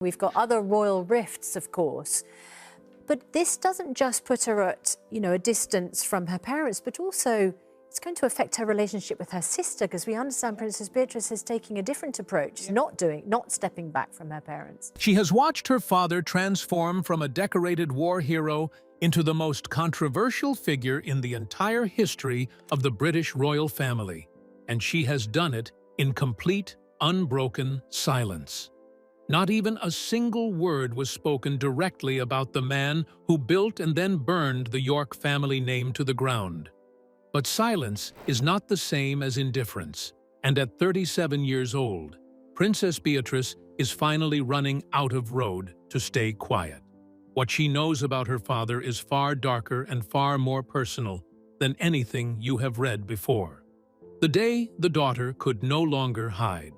We've got other royal rifts, of course. But this doesn't just put her at, a distance from her parents, but also it's going to affect her relationship with her sister, because we understand Princess Beatrice is taking a different approach, not stepping back from her parents. She has watched her father transform from a decorated war hero into the most controversial figure in the entire history of the British royal family, and she has done it in complete, unbroken silence. Not even a single word was spoken directly about the man who built and then burned the York family name to the ground. But silence is not the same as indifference, and at 37 years old, Princess Beatrice is finally running out of road to stay quiet. What she knows about her father is far darker and far more personal than anything you have read before. The day the daughter could no longer hide.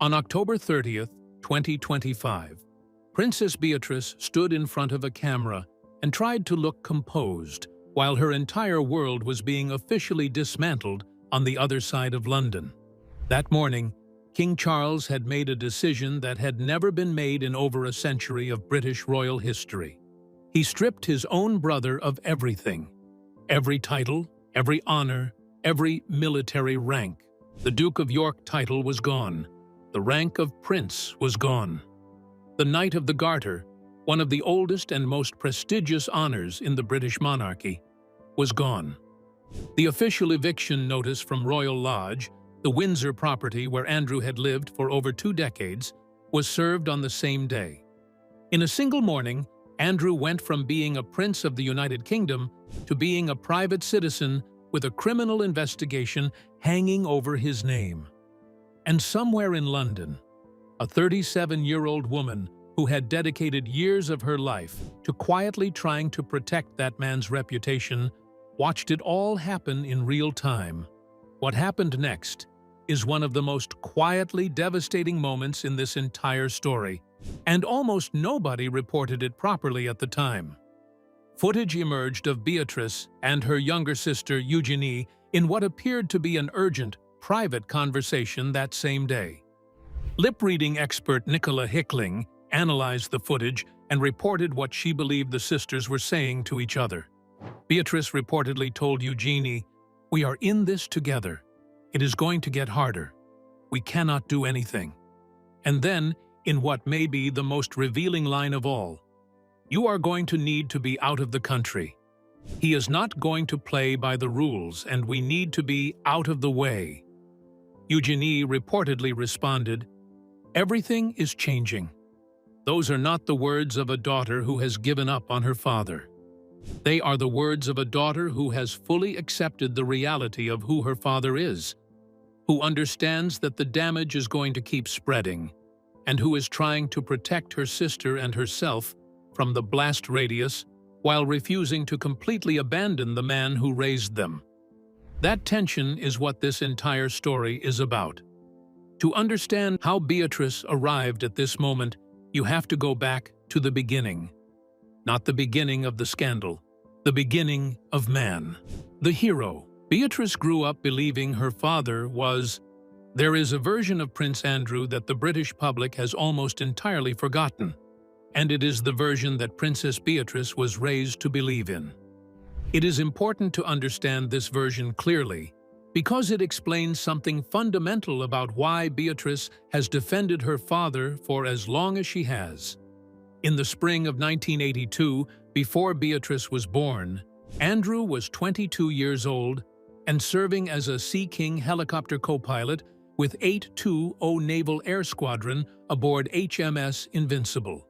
On October 30th, 2025, Princess Beatrice stood in front of a camera and tried to look composed while her entire world was being officially dismantled on the other side of London. That morning, King Charles had made a decision that had never been made in over a century of British royal history. He stripped his own brother of everything. Every title, every honor, every military rank. The Duke of York title was gone. The rank of prince was gone. The Knight of the Garter, one of the oldest and most prestigious honors in the British monarchy, was gone. The official eviction notice from Royal Lodge, the Windsor property where Andrew had lived for over 2 decades, was served on the same day. In a single morning, Andrew went from being a prince of the United Kingdom to being a private citizen with a criminal investigation hanging over his name. And somewhere in London, a 37-year-old woman who had dedicated years of her life to quietly trying to protect that man's reputation watched it all happen in real time. What happened next is one of the most quietly devastating moments in this entire story, and almost nobody reported it properly at the time. Footage emerged of Beatrice and her younger sister Eugenie in what appeared to be an urgent, private conversation that same day. Lip-reading expert Nicola Hickling analyzed the footage and reported what she believed the sisters were saying to each other. Beatrice reportedly told Eugenie, "We are in this together. It is going to get harder. We cannot do anything." And then, in what may be the most revealing line of all, "You are going to need to be out of the country. He is not going to play by the rules, and we need to be out of the way." Eugenie reportedly responded, "Everything is changing." Those are not the words of a daughter who has given up on her father. They are the words of a daughter who has fully accepted the reality of who her father is, who understands that the damage is going to keep spreading, and who is trying to protect her sister and herself from the blast radius while refusing to completely abandon the man who raised them. That tension is what this entire story is about. To understand how Beatrice arrived at this moment, you have to go back to the beginning. Not the beginning of the scandal, the beginning of man. The hero. Beatrice grew up believing her father was... There is a version of Prince Andrew that the British public has almost entirely forgotten, and it is the version that Princess Beatrice was raised to believe in. It is important to understand this version clearly, because it explains something fundamental about why Beatrice has defended her father for as long as she has. In the spring of 1982, before Beatrice was born, Andrew was 22 years old and serving as a Sea King helicopter co-pilot with 820 Naval Air Squadron aboard HMS Invincible.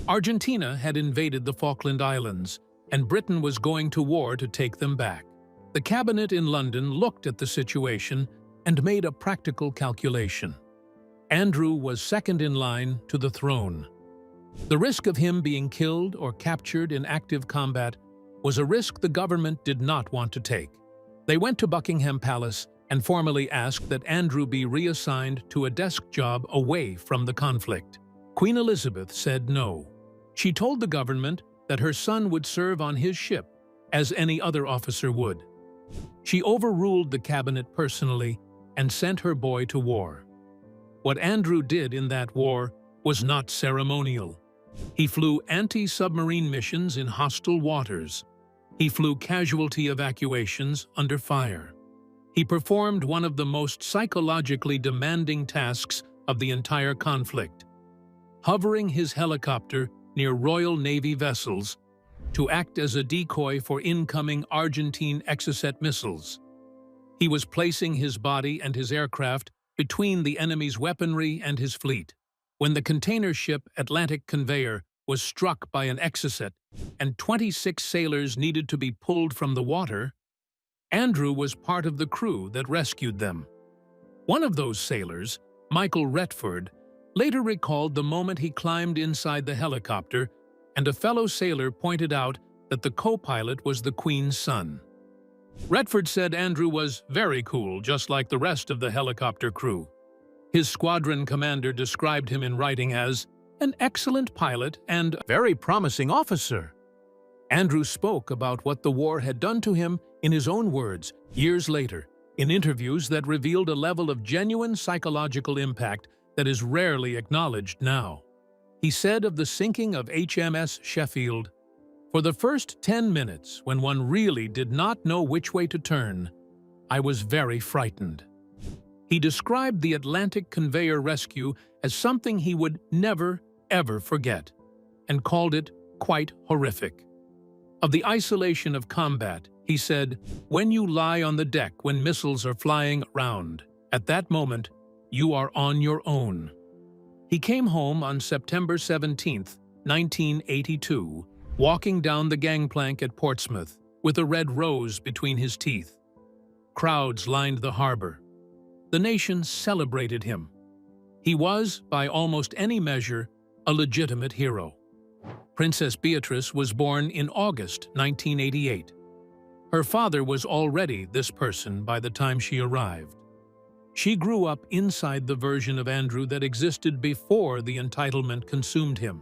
Argentina had invaded the Falkland Islands, and Britain was going to war to take them back. The cabinet in London looked at the situation and made a practical calculation. Andrew was second in line to the throne. The risk of him being killed or captured in active combat was a risk the government did not want to take. They went to Buckingham Palace and formally asked that Andrew be reassigned to a desk job away from the conflict. Queen Elizabeth said no. She told the government that her son would serve on his ship, as any other officer would. She overruled the cabinet personally and sent her boy to war. What Andrew did in that war was not ceremonial. He flew anti-submarine missions in hostile waters. He flew casualty evacuations under fire. He performed one of the most psychologically demanding tasks of the entire conflict, hovering his helicopter near Royal Navy vessels to act as a decoy for incoming Argentine Exocet missiles. He was placing his body and his aircraft between the enemy's weaponry and his fleet. When the container ship Atlantic Conveyor was struck by an Exocet and 26 sailors needed to be pulled from the water, Andrew was part of the crew that rescued them. One of those sailors, Michael Retford, later recalled the moment he climbed inside the helicopter, and a fellow sailor pointed out that the co-pilot was the Queen's son. Retford said Andrew was very cool, just like the rest of the helicopter crew. His squadron commander described him in writing as an excellent pilot and very promising officer. Andrew spoke about what the war had done to him in his own words years later, in interviews that revealed a level of genuine psychological impact that is rarely acknowledged now. He said of the sinking of HMS Sheffield, "For the first 10 minutes, when one really did not know which way to turn, I was very frightened." He described the Atlantic Conveyor rescue as something he would never, ever forget, and called it quite horrific. Of the isolation of combat, he said, "When you lie on the deck when missiles are flying around, at that moment, you are on your own." He came home on September 17, 1982, walking down the gangplank at Portsmouth with a red rose between his teeth. Crowds lined the harbor. The nation celebrated him. He was, by almost any measure, a legitimate hero. Princess Beatrice was born in August 1988. Her father was already this person by the time she arrived. She grew up inside the version of Andrew that existed before the entitlement consumed him.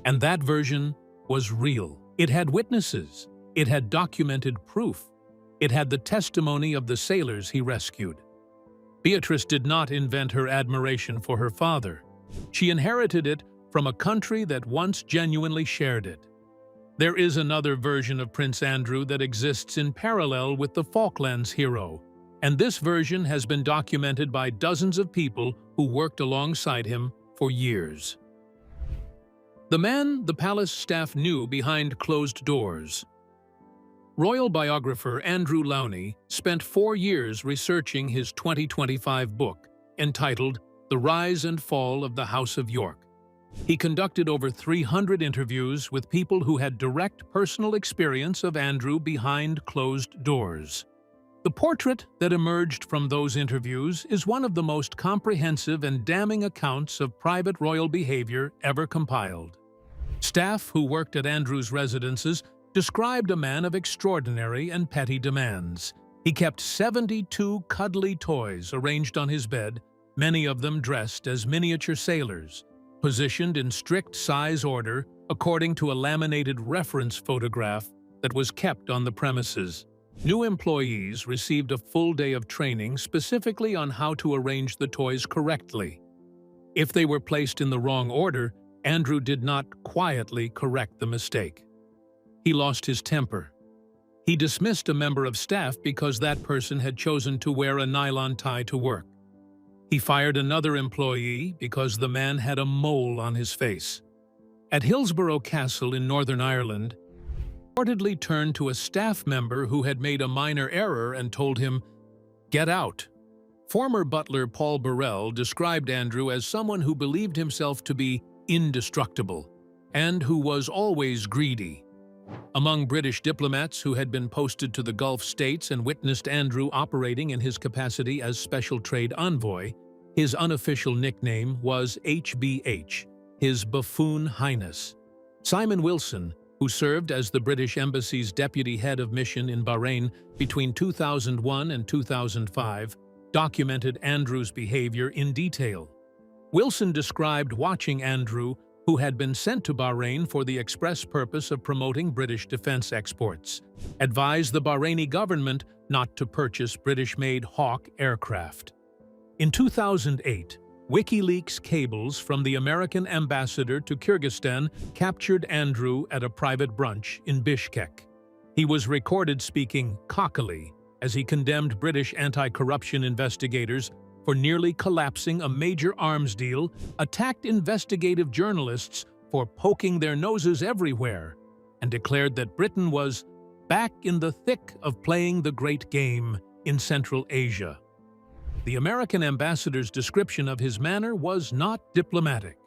And that version was real. It had witnesses. It had documented proof. It had the testimony of the sailors he rescued. Beatrice did not invent her admiration for her father. She inherited it from a country that once genuinely shared it. There is another version of Prince Andrew that exists in parallel with the Falklands hero, and this version has been documented by dozens of people who worked alongside him for years. The man the palace staff knew behind closed doors. Royal biographer Andrew Lowney spent 4 years researching his 2025 book, entitled The Rise and Fall of the House of York. He conducted over 300 interviews with people who had direct personal experience of Andrew behind closed doors. The portrait that emerged from those interviews is one of the most comprehensive and damning accounts of private royal behavior ever compiled. Staff who worked at Andrew's residences described a man of extraordinary and petty demands. He kept 72 cuddly toys arranged on his bed, many of them dressed as miniature sailors, positioned in strict size order according to a laminated reference photograph that was kept on the premises. New employees received a full day of training specifically on how to arrange the toys correctly. If they were placed in the wrong order, Andrew did not quietly correct the mistake. He lost his temper. He dismissed a member of staff because that person had chosen to wear a nylon tie to work. He fired another employee because the man had a mole on his face. At Hillsborough Castle in Northern Ireland, he reportedly turned to a staff member who had made a minor error and told him, "Get out." Former butler Paul Burrell described Andrew as someone who believed himself to be indestructible and who was always greedy. Among British diplomats who had been posted to the Gulf states and witnessed Andrew operating in his capacity as Special Trade Envoy, his unofficial nickname was HBH, His Buffoon Highness. Simon Wilson, who served as the British Embassy's deputy head of mission in Bahrain between 2001 and 2005, documented Andrew's behavior in detail. Wilson described watching Andrew, who had been sent to Bahrain for the express purpose of promoting British defense exports, advise the Bahraini government not to purchase British-made Hawk aircraft. In 2008, WikiLeaks cables from the American ambassador to Kyrgyzstan captured Andrew at a private brunch in Bishkek. He was recorded speaking cockily as he condemned British anti-corruption investigators for nearly collapsing a major arms deal, attacked investigative journalists for poking their noses everywhere, and declared that Britain was back in the thick of playing the great game in Central Asia. The American ambassador's description of his manner was not diplomatic.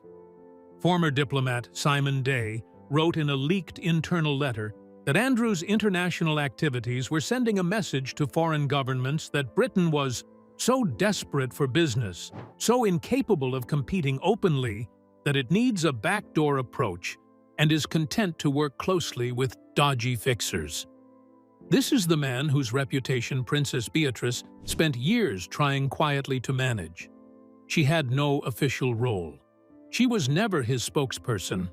Former diplomat Simon Day wrote in a leaked internal letter that Andrew's international activities were sending a message to foreign governments that Britain was so desperate for business, so incapable of competing openly, that it needs a backdoor approach and is content to work closely with dodgy fixers. This is the man whose reputation Princess Beatrice spent years trying quietly to manage. She had no official role. She was never his spokesperson.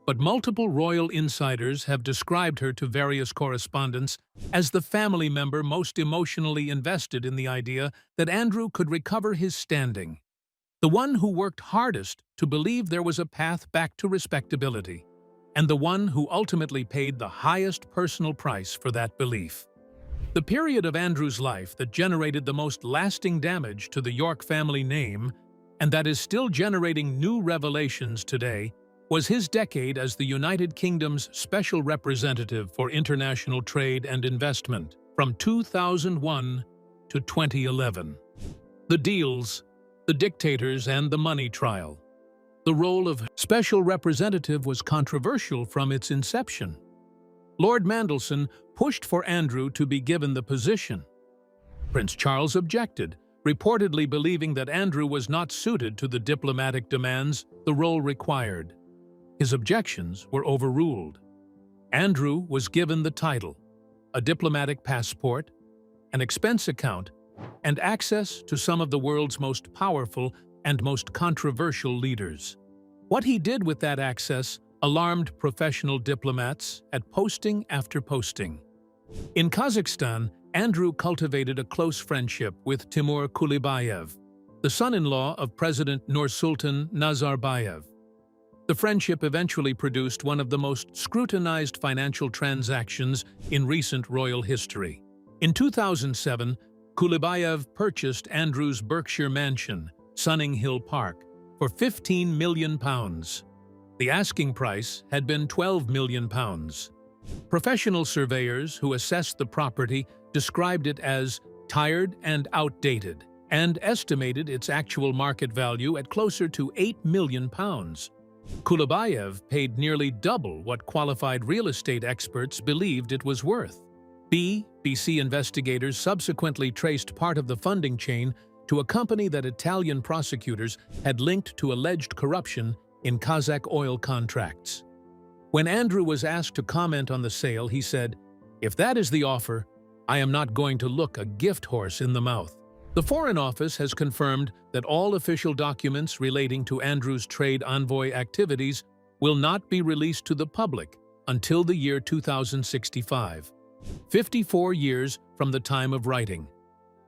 But multiple royal insiders have described her to various correspondents as the family member most emotionally invested in the idea that Andrew could recover his standing, the one who worked hardest to believe there was a path back to respectability, and the one who ultimately paid the highest personal price for that belief. The period of Andrew's life that generated the most lasting damage to the York family name, and that is still generating new revelations today, was his decade as the United Kingdom's Special Representative for International Trade and Investment from 2001 to 2011. The deals, the dictators, and the money trial. The role of Special Representative was controversial from its inception. Lord Mandelson pushed for Andrew to be given the position. Prince Charles objected, reportedly believing that Andrew was not suited to the diplomatic demands the role required. His objections were overruled. Andrew was given the title, a diplomatic passport, an expense account, and access to some of the world's most powerful and most controversial leaders. What he did with that access alarmed professional diplomats at posting after posting. In Kazakhstan, Andrew cultivated a close friendship with Timur Kulibayev, the son-in-law of President Nursultan Nazarbayev. The friendship eventually produced one of the most scrutinized financial transactions in recent royal history. In 2007, Kulibayev purchased Andrew's Berkshire mansion, Sunning Hill Park, for £15 million. The asking price had been £12 million. Professional surveyors who assessed the property described it as tired and outdated, and estimated its actual market value at closer to £8 million. Kulibayev paid nearly double what qualified real estate experts believed it was worth. BBC investigators subsequently traced part of the funding chain to a company that Italian prosecutors had linked to alleged corruption in Kazakh oil contracts. When Andrew was asked to comment on the sale, he said, "If that is the offer, I am not going to look a gift horse in the mouth." The Foreign Office has confirmed that all official documents relating to Andrew's trade envoy activities will not be released to the public until the year 2065, 54 years from the time of writing.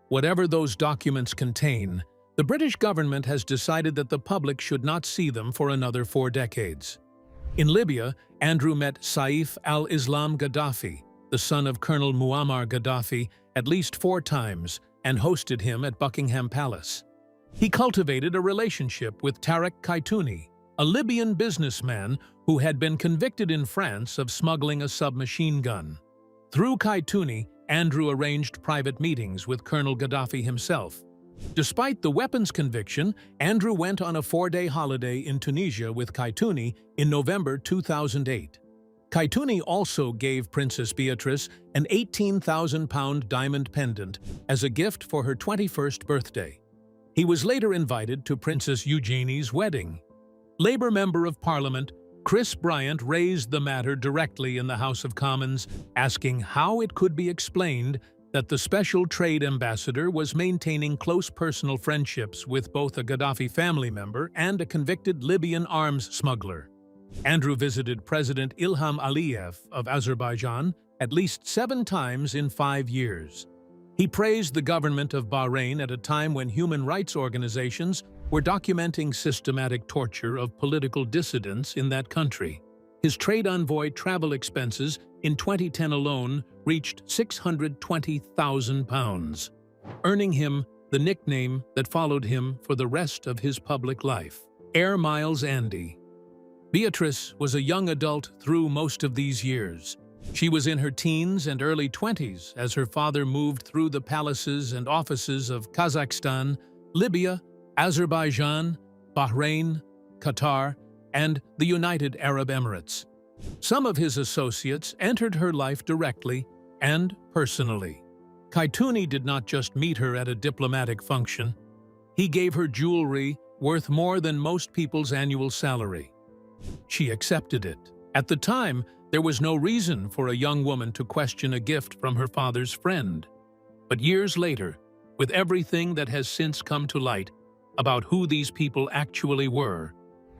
Whatever those documents contain, the British government has decided that the public should not see them for another 4 decades. In Libya, Andrew met Saif al-Islam Gaddafi, the son of Colonel Muammar Gaddafi, at least 4 times, and hosted him at Buckingham Palace. He cultivated a relationship with Tariq Kaitouni, a Libyan businessman who had been convicted in France of smuggling a submachine gun. Through Kaitouni, Andrew arranged private meetings with Colonel Gaddafi himself. Despite the weapons conviction, Andrew went on a 4-day holiday in Tunisia with Kaitouni in November 2008. Kaitouni also gave Princess Beatrice an £18,000 diamond pendant as a gift for her 21st birthday. He was later invited to Princess Eugenie's wedding. Labour Member of Parliament Chris Bryant raised the matter directly in the House of Commons, asking how it could be explained that the special trade ambassador was maintaining close personal friendships with both a Gaddafi family member and a convicted Libyan arms smuggler. Andrew visited President Ilham Aliyev of Azerbaijan at least 7 times in 5 years. He praised the government of Bahrain at a time when human rights organizations were documenting systematic torture of political dissidents in that country. His trade envoy travel expenses in 2010 alone reached £620,000, earning him the nickname that followed him for the rest of his public life, Air Miles Andy. Beatrice was a young adult through most of these years. She was in her teens and early 20s as her father moved through the palaces and offices of Kazakhstan, Libya, Azerbaijan, Bahrain, Qatar, and the United Arab Emirates. Some of his associates entered her life directly and personally. Kaituni did not just meet her at a diplomatic function. He gave her jewelry worth more than most people's annual salary. She accepted it. At the time, there was no reason for a young woman to question a gift from her father's friend. But years later, with everything that has since come to light about who these people actually were,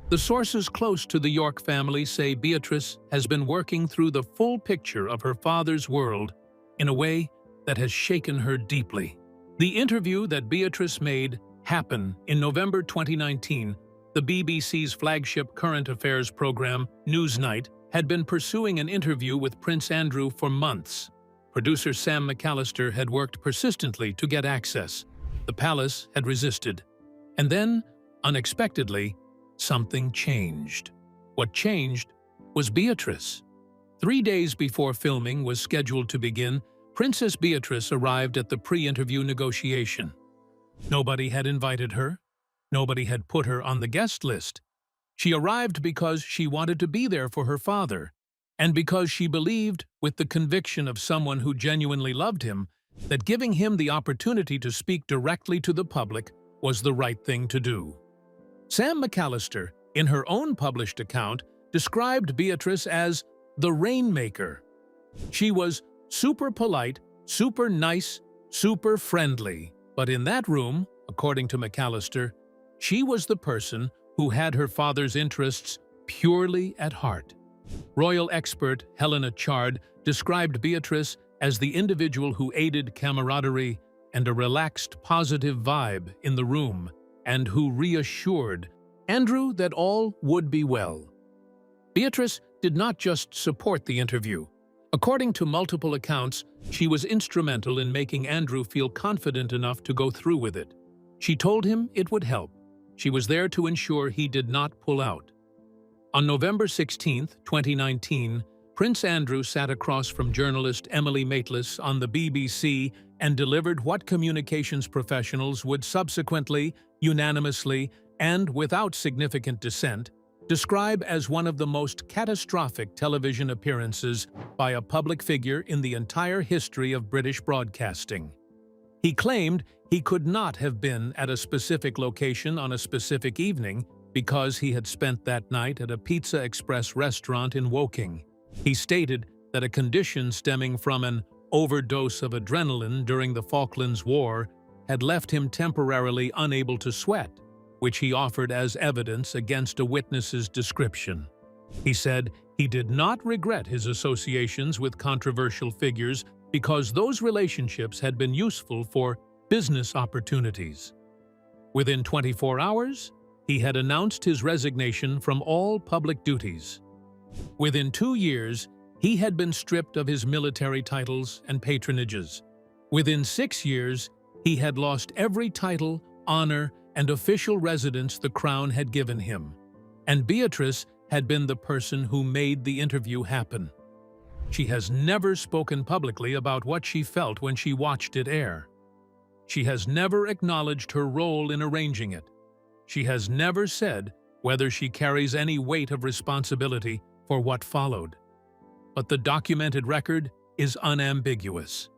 the sources close to the York family say Beatrice has been working through the full picture of her father's world in a way that has shaken her deeply. The interview that Beatrice made happen in November 2019, the BBC's flagship current affairs program, Newsnight, had been pursuing an interview with Prince Andrew for months. Producer Sam McAllister had worked persistently to get access. The palace had resisted. And then, unexpectedly, something changed. What changed was Beatrice. 3 days before filming was scheduled to begin, Princess Beatrice arrived at the pre-interview negotiation. Nobody had invited her. Nobody had put her on the guest list. She arrived because she wanted to be there for her father, and because she believed, with the conviction of someone who genuinely loved him, that giving him the opportunity to speak directly to the public was the right thing to do. Sam McAllister, in her own published account, described Beatrice as the Rainmaker. She was super polite, super nice, super friendly. But in that room, according to McAllister, she was the person who had her father's interests purely at heart. Royal expert Helena Chard described Beatrice as the individual who aided camaraderie and a relaxed, positive vibe in the room, and who reassured Andrew that all would be well. Beatrice did not just support the interview. According to multiple accounts, she was instrumental in making Andrew feel confident enough to go through with it. She told him it would help. She was there to ensure he did not pull out. On November 16, 2019, Prince Andrew sat across from journalist Emily Maitlis on the BBC and delivered what communications professionals would subsequently, unanimously, and without significant dissent, describe as one of the most catastrophic television appearances by a public figure in the entire history of British broadcasting. He claimed he could not have been at a specific location on a specific evening because he had spent that night at a Pizza Express restaurant in Woking. He stated that a condition stemming from an overdose of adrenaline during the Falklands War had left him temporarily unable to sweat, which he offered as evidence against a witness's description. He said he did not regret his associations with controversial figures because those relationships had been useful for business opportunities. Within 24 hours, he had announced his resignation from all public duties. Within 2 years, he had been stripped of his military titles and patronages. Within 6 years, he had lost every title, honor, and official residence the crown had given him. And Beatrice had been the person who made the interview happen. She has never spoken publicly about what she felt when she watched it air. She has never acknowledged her role in arranging it. She has never said whether she carries any weight of responsibility for what followed. But the documented record is unambiguous.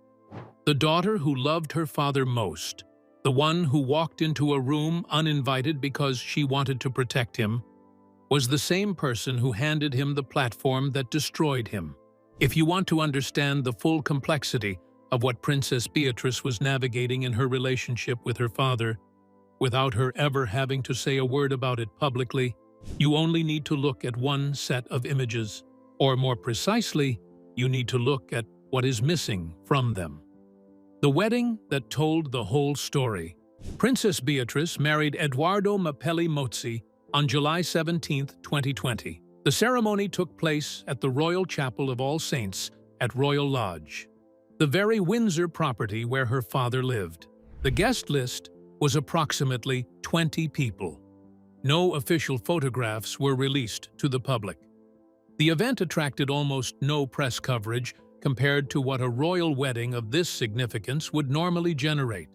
The daughter who loved her father most, the one who walked into a room uninvited because she wanted to protect him, was the same person who handed him the platform that destroyed him. If you want to understand the full complexity of what Princess Beatrice was navigating in her relationship with her father, without her ever having to say a word about it publicly, you only need to look at one set of images, or more precisely, you need to look at what is missing from them. The wedding that told the whole story, Princess Beatrice married Edoardo Mapelli Mozzi on July 17, 2020. The ceremony took place at the Royal Chapel of All Saints at Royal Lodge, the very Windsor property where her father lived. The guest list was approximately 20 people. No official photographs were released to the public. The event attracted almost no press coverage compared to what a royal wedding of this significance would normally generate.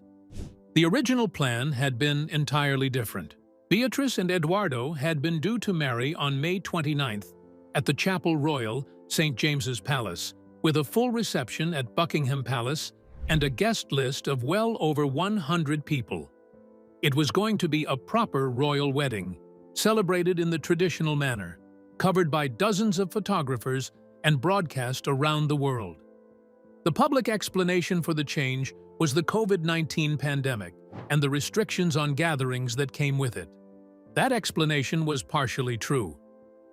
The original plan had been entirely different. Beatrice and Edoardo had been due to marry on May 29th at the Chapel Royal, St. James's Palace, with a full reception at Buckingham Palace and a guest list of well over 100 people. It was going to be a proper royal wedding, celebrated in the traditional manner, covered by dozens of photographers and broadcast around the world. The public explanation for the change was the COVID-19 pandemic and the restrictions on gatherings that came with it. That explanation was partially true,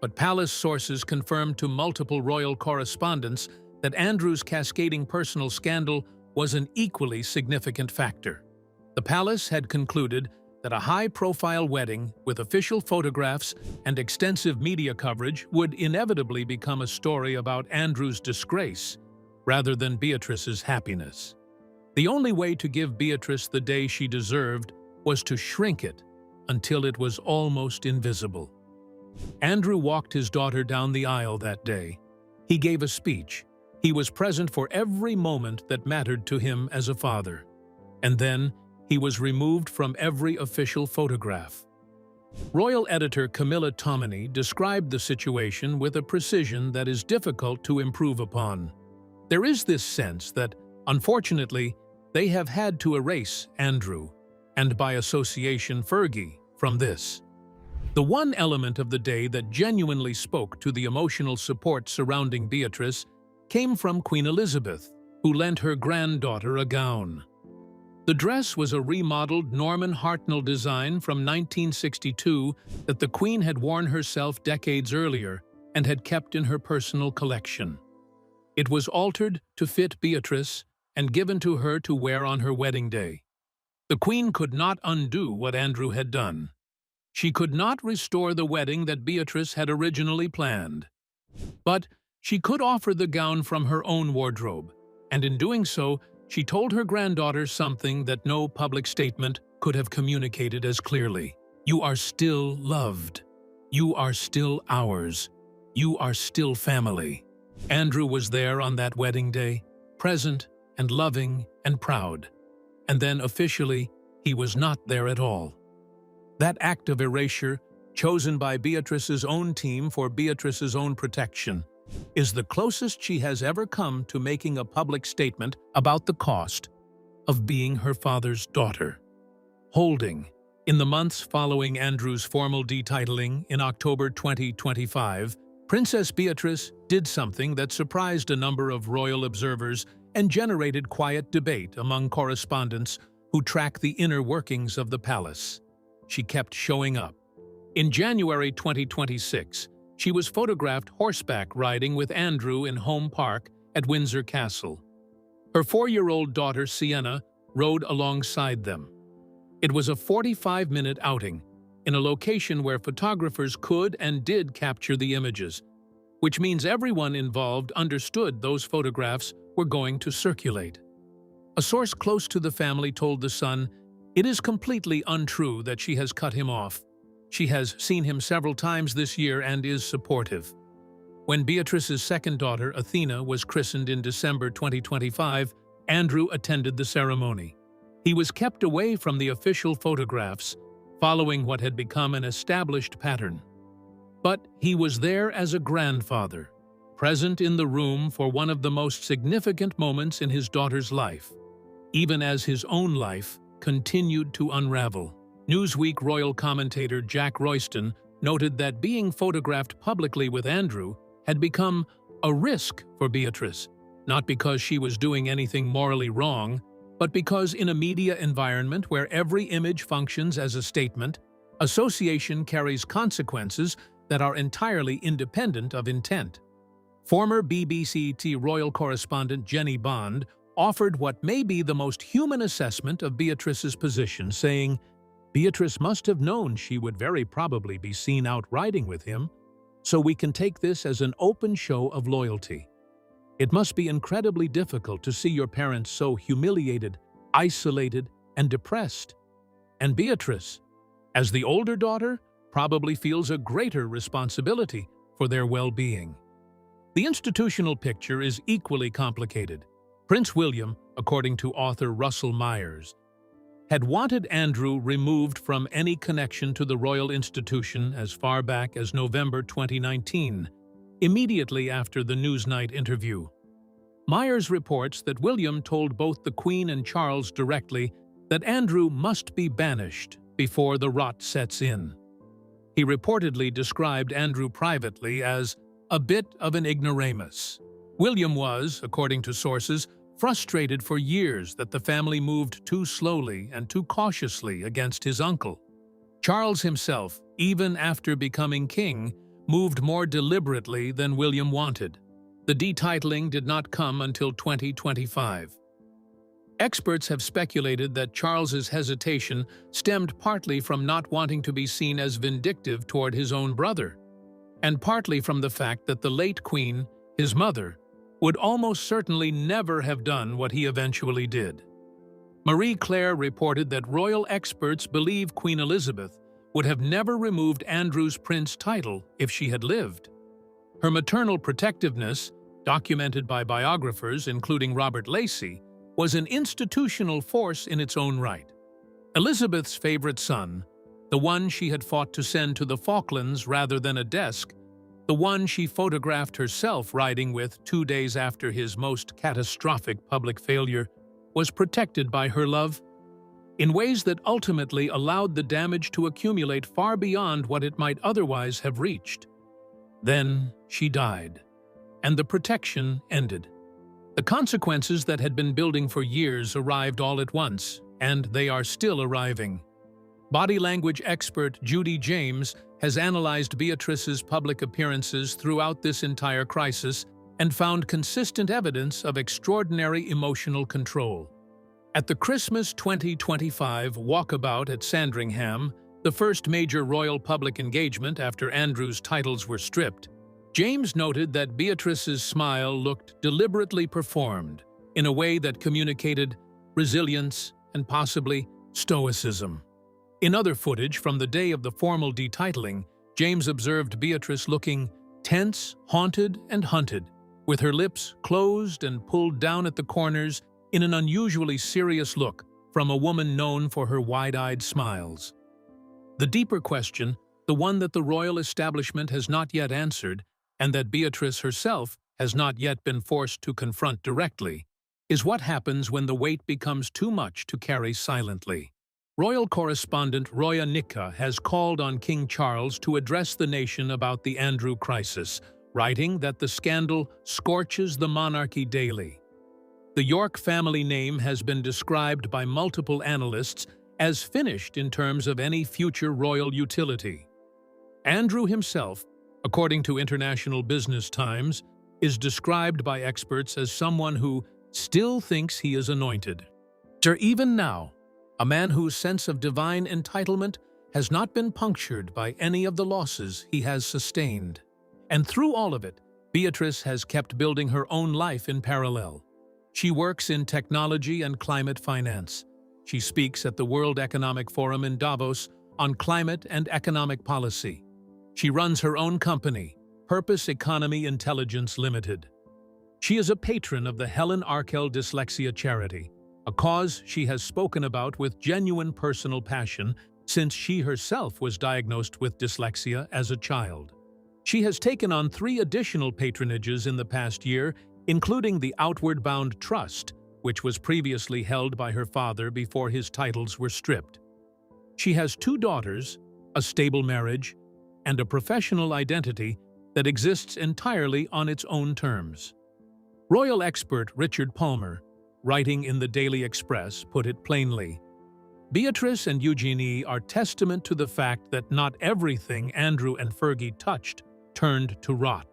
but palace sources confirmed to multiple royal correspondents that Andrew's cascading personal scandal was an equally significant factor. The palace had concluded that a high-profile wedding with official photographs and extensive media coverage would inevitably become a story about Andrew's disgrace rather than Beatrice's happiness. The only way to give Beatrice the day she deserved was to shrink it until it was almost invisible. Andrew walked his daughter down the aisle that day. He gave a speech. He was present for every moment that mattered to him as a father. And then, he was removed from every official photograph. Royal editor Camilla Tominey described the situation with a precision that is difficult to improve upon. There is this sense that, unfortunately, they have had to erase Andrew, and by association Fergie, from this. The one element of the day that genuinely spoke to the emotional support surrounding Beatrice came from Queen Elizabeth, who lent her granddaughter a gown. The dress was a remodeled Norman Hartnell design from 1962 that the Queen had worn herself decades earlier and had kept in her personal collection. It was altered to fit Beatrice and given to her to wear on her wedding day. The Queen could not undo what Andrew had done. She could not restore the wedding that Beatrice had originally planned. But she could offer the gown from her own wardrobe, and in doing so, she told her granddaughter something that no public statement could have communicated as clearly. You are still loved. You are still ours. You are still family. Andrew was there on that wedding day, present and loving and proud. And then officially, he was not there at all. That act of erasure, chosen by Beatrice's own team for Beatrice's own protection, is the closest she has ever come to making a public statement about the cost of being her father's daughter. Holding, in the months following Andrew's formal detitling in October 2025, Princess Beatrice did something that surprised a number of royal observers and generated quiet debate among correspondents who track the inner workings of the palace. She kept showing up. In January 2026, she was photographed horseback riding with Andrew in Home Park at Windsor Castle. Her 4-year-old daughter, Sienna, rode alongside them. It was a 45-minute outing in a location where photographers could and did capture the images, which means everyone involved understood those photographs were going to circulate. A source close to the family told The Sun, "It is completely untrue that she has cut him off. She has seen him several times this year and is supportive." When Beatrice's second daughter, Athena, was christened in December 2025, Andrew attended the ceremony. He was kept away from the official photographs, following what had become an established pattern. But he was there as a grandfather, present in the room for one of the most significant moments in his daughter's life, even as his own life continued to unravel. Newsweek royal commentator Jack Royston noted that being photographed publicly with Andrew had become a risk for Beatrice, not because she was doing anything morally wrong, but because in a media environment where every image functions as a statement, association carries consequences that are entirely independent of intent. Former BBC royal correspondent Jenny Bond offered what may be the most human assessment of Beatrice's position, saying, "Beatrice must have known she would very probably be seen out riding with him, so we can take this as an open show of loyalty. It must be incredibly difficult to see your parents so humiliated, isolated, and depressed. And Beatrice, as the older daughter, probably feels a greater responsibility for their well-being." The institutional picture is equally complicated. Prince William, according to author Russell Myers, had wanted Andrew removed from any connection to the royal institution as far back as November 2019, immediately after the Newsnight interview. Myers reports that William told both the Queen and Charles directly that Andrew must be banished before the rot sets in. He reportedly described Andrew privately as a bit of an ignoramus. William was, according to sources, frustrated for years that the family moved too slowly and too cautiously against his uncle. Charles himself, even after becoming king, moved more deliberately than William wanted. The detitling did not come until 2025. Experts have speculated that Charles's hesitation stemmed partly from not wanting to be seen as vindictive toward his own brother, and partly from the fact that the late Queen, his mother, would almost certainly never have done what he eventually did. Marie Claire reported that royal experts believe Queen Elizabeth would have never removed Andrew's prince title if she had lived. Her maternal protectiveness, documented by biographers including Robert Lacey, was an institutional force in its own right. Elizabeth's favorite son, the one she had fought to send to the Falklands rather than a desk, the one she photographed herself riding with 2 days after his most catastrophic public failure, was protected by her love in ways that ultimately allowed the damage to accumulate far beyond what it might otherwise have reached. Then she died, and the protection ended. The consequences that had been building for years arrived all at once, and they are still arriving. Body language expert Judy James has analyzed Beatrice's public appearances throughout this entire crisis and found consistent evidence of extraordinary emotional control. At the Christmas 2025 walkabout at Sandringham, the first major royal public engagement after Andrew's titles were stripped, James noted that Beatrice's smile looked deliberately performed in a way that communicated resilience and possibly stoicism. In other footage from the day of the formal detitling, James observed Beatrice looking tense, haunted, and hunted, with her lips closed and pulled down at the corners in an unusually serious look from a woman known for her wide-eyed smiles. The deeper question, the one that the royal establishment has not yet answered, and that Beatrice herself has not yet been forced to confront directly, is what happens when the weight becomes too much to carry silently. Royal correspondent Roya Nika has called on King Charles to address the nation about the Andrew crisis, writing that the scandal scorches the monarchy daily. The York family name has been described by multiple analysts as finished in terms of any future royal utility. Andrew himself, according to International Business Times, is described by experts as someone who still thinks he is anointed. Even now, a man whose sense of divine entitlement has not been punctured by any of the losses he has sustained. And through all of it, Beatrice has kept building her own life in parallel. She works in technology and climate finance. She speaks at the World Economic Forum in Davos on climate and economic policy. She runs her own company, Purpose Economy Intelligence Limited. She is a patron of the Helen Arkell Dyslexia Charity, a cause she has spoken about with genuine personal passion since she herself was diagnosed with dyslexia as a child. She has taken on 3 additional patronages in the past year, including the Outward Bound Trust, which was previously held by her father before his titles were stripped. She has 2 daughters, a stable marriage, and a professional identity that exists entirely on its own terms. Royal expert Richard Palmer, writing in the Daily Express, put it plainly, "Beatrice and Eugenie are testament to the fact that not everything Andrew and Fergie touched turned to rot."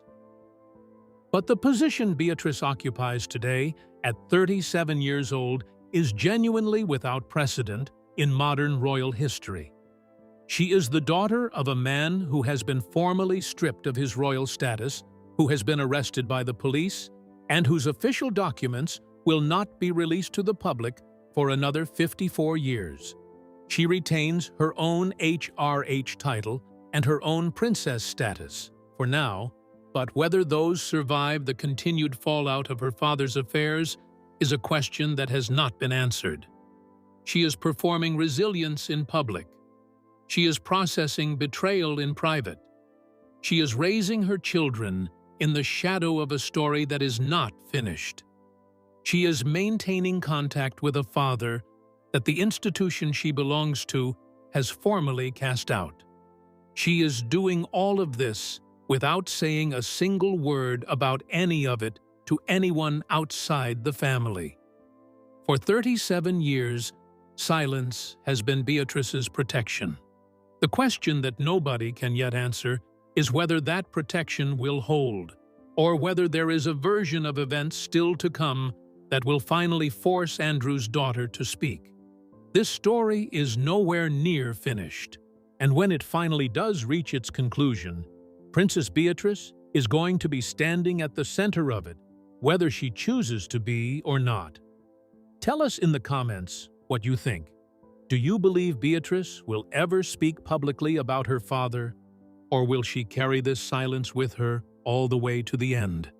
But the position Beatrice occupies today, at 37 years old is genuinely without precedent in modern royal history. She is the daughter of a man who has been formally stripped of his royal status, who has been arrested by the police, and whose official documents will not be released to the public for another 54 years. She retains her own HRH title and her own princess status for now, but whether those survive the continued fallout of her father's affairs is a question that has not been answered. She is performing resilience in public. She is processing betrayal in private. She is raising her children in the shadow of a story that is not finished. She is maintaining contact with a father that the institution she belongs to has formally cast out. She is doing all of this without saying a single word about any of it to anyone outside the family. For 37 years, silence has been Beatrice's protection. The question that nobody can yet answer is whether that protection will hold, or whether there is a version of events still to come that will finally force Andrew's daughter to speak. This story is nowhere near finished, and when it finally does reach its conclusion, Princess Beatrice is going to be standing at the center of it, whether she chooses to be or not. Tell us in the comments what you think. Do you believe Beatrice will ever speak publicly about her father, or will she carry this silence with her all the way to the end?